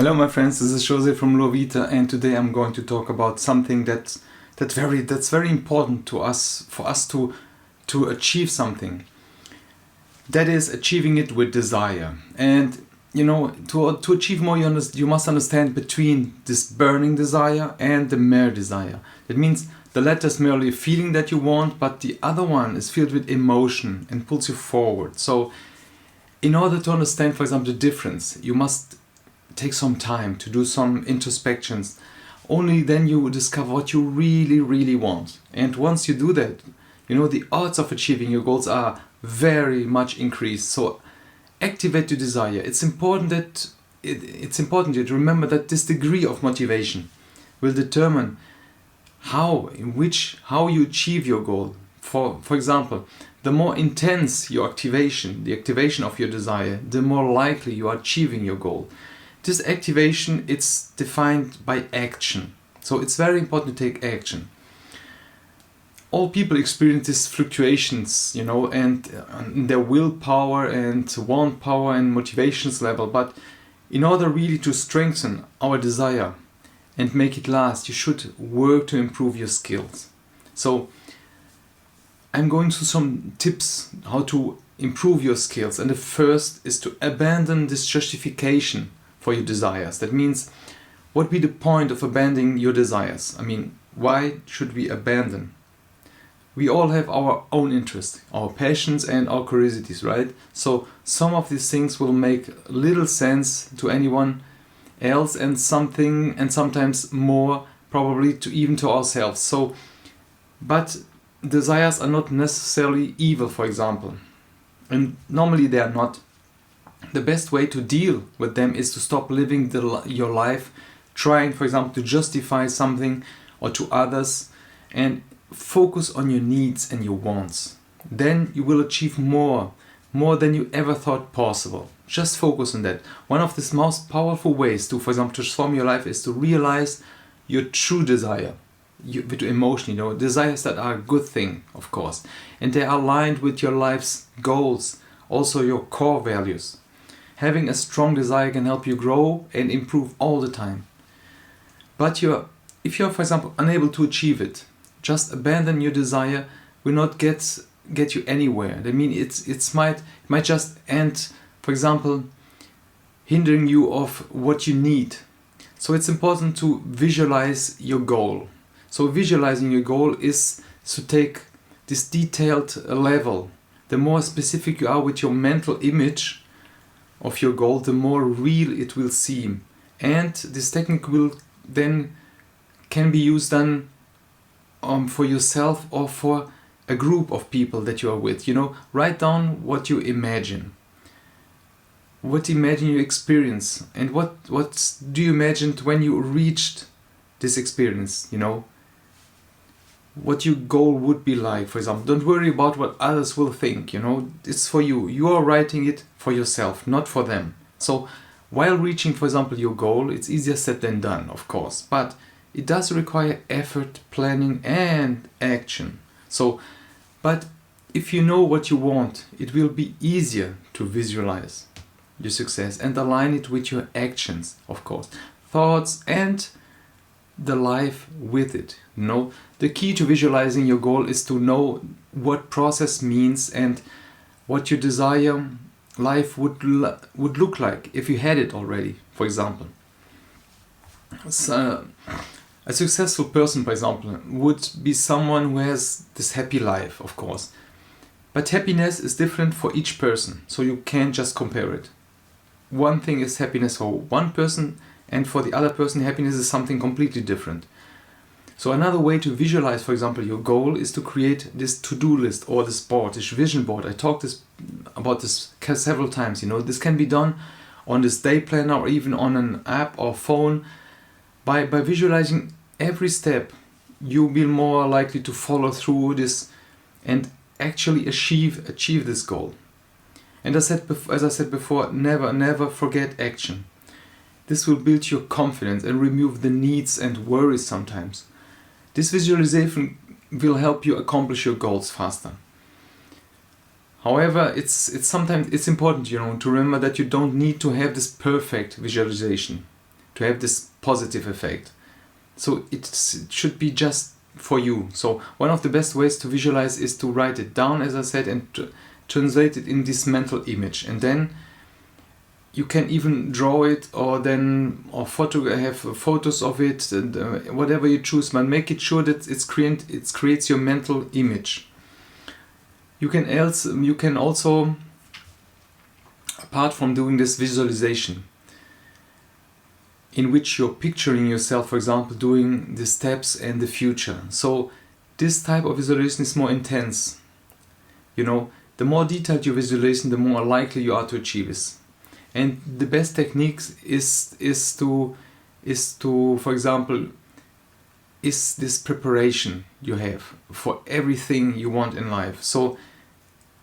Hello my friends, this is Jose from Lovita, and today I'm going to talk about something that's very important to us, for us to achieve something. That is achieving it with desire. And to achieve more, you must understand between this burning desire and the mere desire. That means the latter is merely a feeling that you want, but the other one is filled with emotion and pulls you forward. So in order to understand, for example, the difference, you must take some time to do some introspections. Only then you will discover what you really want. And once you do that, the odds of achieving your goals are very much increased. So activate your desire. It's important that it's important you to remember that this degree of motivation will determine how you achieve your goal. For example, the more intense your activation, the activation of your desire, the more likely you are achieving your goal. This activation, it's defined by action. So it's very important to take action. All people experience these fluctuations, and their willpower and want power and motivations level. But in order really to strengthen our desire and make it last, you should work to improve your skills. So I'm going through some tips how to improve your skills. And the first is to abandon this justification for your desires. That means, what would be the point of abandoning your desires? I mean, why should we abandon? We all have our own interests, our passions and our curiosities, right? So some of these things will make little sense to anyone else, and sometimes more probably even to ourselves. So, but desires are not necessarily evil, for example, and normally they are not. The best way to deal with them is to stop living your life trying, for example, to justify something or to others, and focus on your needs and your wants. Then you will achieve more than you ever thought possible. Just focus on that. One of the most powerful ways to, for example, transform your life is to realize your true desire, with emotion, desires that are a good thing, of course, and they are aligned with your life's goals, also your core values. Having a strong desire can help you grow and improve all the time. But if you're, for example, unable to achieve it, just abandon your desire will not get you anywhere. I mean, it might just end, for example, hindering you of what you need. So it's important to visualize your goal. So visualizing your goal is to take this detailed level. The more specific you are with your mental image of your goal, the more real it will seem. And this technique can be used then for yourself or for a group of people that you are with. Write down what you imagine. What imagine you experience, and what do you imagine when you reached this experience, what your goal would be like, for example. Don't worry about what others will think, it's for you. You are writing it for yourself, not for them. So while reaching, for example, your goal, it's easier said than done, of course, but it does require effort, planning and action. But if you know what you want, it will be easier to visualize your success and align it with your actions, of course, thoughts and the life with it. The key to visualizing your goal is to know what process means and what your desire life would look like if you had it already, for example. So, a successful person, for example, would be someone who has this happy life, of course. But happiness is different for each person, so you can't just compare it. One thing is happiness for one person, and for the other person, happiness is something completely different. So another way to visualize, for example, your goal is to create this to-do list or this board, this vision board. I talked about this several times. This can be done on this day planner or even on an app or phone. By visualizing every step, you'll be more likely to follow through this and actually achieve this goal. And as I said before, never forget action. This will build your confidence and remove the needs and worries sometimes. This visualization will help you accomplish your goals faster. However, it's sometimes important, to remember that you don't need to have this perfect visualization. to have this positive effect. So it should be just for you. So one of the best ways to visualize is to write it down, as I said, and translate it in this mental image. And then you can even draw it, or have photos of it, and whatever you choose, but make it sure that it creates your mental image. You can also, apart from doing this visualization, in which you're picturing yourself, for example, doing the steps and the future. So this type of visualization is more intense. The more detailed your visualization, the more likely you are to achieve this. And the best techniques is to, for example, is this preparation you have for everything you want in life. So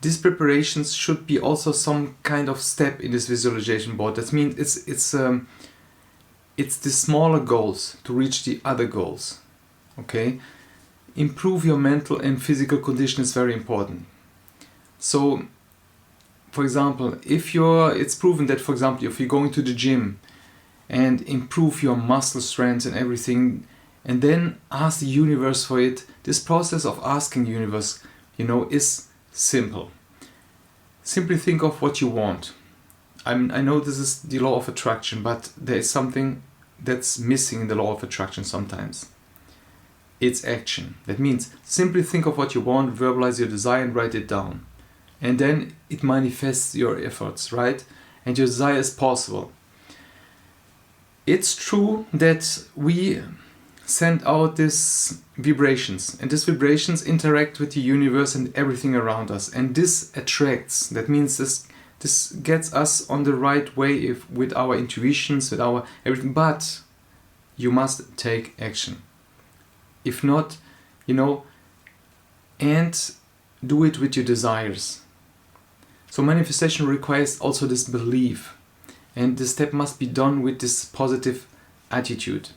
these preparations should be also some kind of step in this visualization board. That means it's the smaller goals to reach the other goals. Okay? Improve your mental and physical condition is very important. So, for example, it's proven that, for example, if you're going to the gym and improve your muscle strength and everything, and then ask the universe for it, this process of asking the universe, is simple. Simply think of what you want. I know this is the law of attraction, but there is something that's missing in the law of attraction sometimes. It's action. That means simply think of what you want, verbalize your desire and write it down. And then it manifests your efforts, right? And your desire is possible. It's true that we send out these vibrations, and these vibrations interact with the universe and everything around us. And this attracts. That means this gets us on the right way with our intuitions, with our everything. But you must take action. If not, and do it with your desires. So manifestation requires also this belief, and this step must be done with this positive attitude.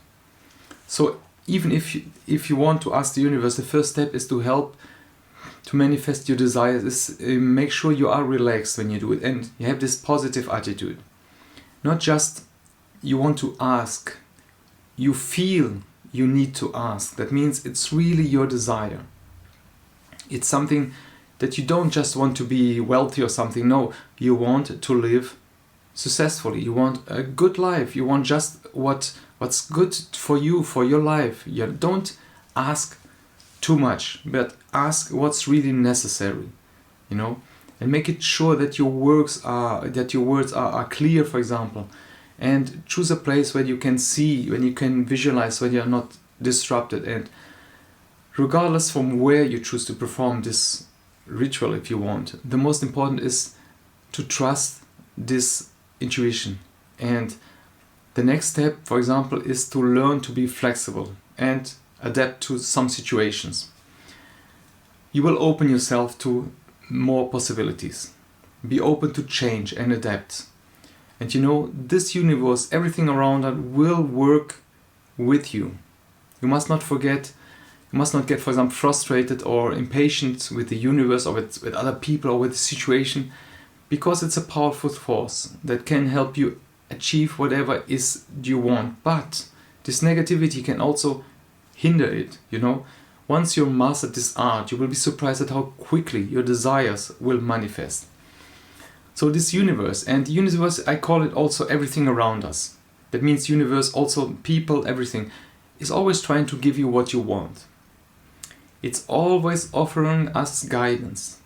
So even if you want to ask the universe, the first step is to help to manifest your desires. Make sure you are relaxed when you do it and you have this positive attitude. Not just you want to ask, you feel you need to ask. That means it's really your desire. It's something that you don't just want to be wealthy or something. No, you want to live successfully. You want a good life. You want just what's good for you, for your life. You don't ask too much, but ask what's really necessary, and make it sure that your words are clear, for example, and choose a place where you can see, when you can visualize, when you're not disrupted. And regardless from where you choose to perform this ritual, if you want, the most important is to trust this intuition. And the next step, for example, is to learn to be flexible and adapt to some situations. You will open yourself to more possibilities. Be open to change and adapt. And this universe, everything around it will work with you. You must not get, for example, frustrated or impatient with the universe or with other people or with the situation, because it's a powerful force that can help you achieve whatever is you want. But this negativity can also hinder it, Once you master this art, you will be surprised at how quickly your desires will manifest. So this universe, and the universe, I call it also everything around us. That means universe, also people, everything, is always trying to give you what you want. It's always offering us guidance.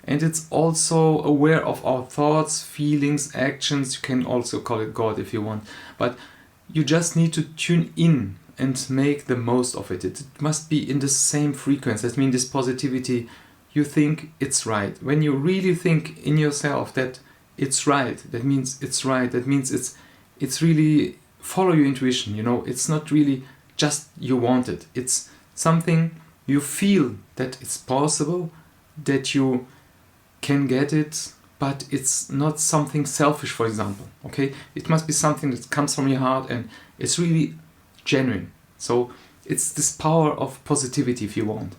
And it's also aware of our thoughts, feelings, actions. You can also call it God if you want. But you just need to tune in and make the most of it. It must be in the same frequency. That means this positivity, you think it's right. When you really think in yourself that it's right, that means it's right. That means it's really follow your intuition, It's not really just you want it. It's something you feel that it's possible, that you can get it, but it's not something selfish, for example, okay? It must be something that comes from your heart and it's really genuine. So it's this power of positivity, if you want.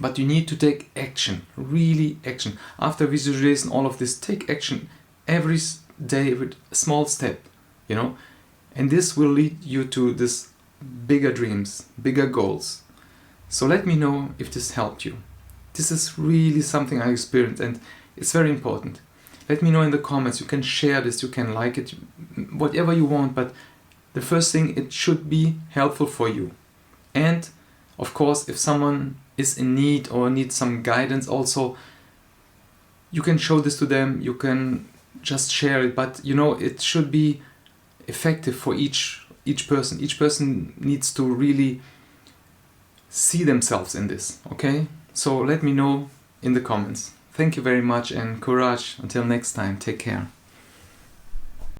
But you need to take action, really action. After visualization, all of this, take action every day with a small step, And this will lead you to this bigger dreams, bigger goals. So let me know if this helped you. This is really something I experienced, and it's very important. Let me know in the comments. You can share this, you can like it, whatever you want, but the first thing, it should be helpful for you. And of course, if someone is in need or needs some guidance also, you can show this to them, you can just share it, but it should be effective for each person. Each person needs to really see themselves in this, okay? So let me know in the comments. Thank you very much, and courage. Until next time, take care.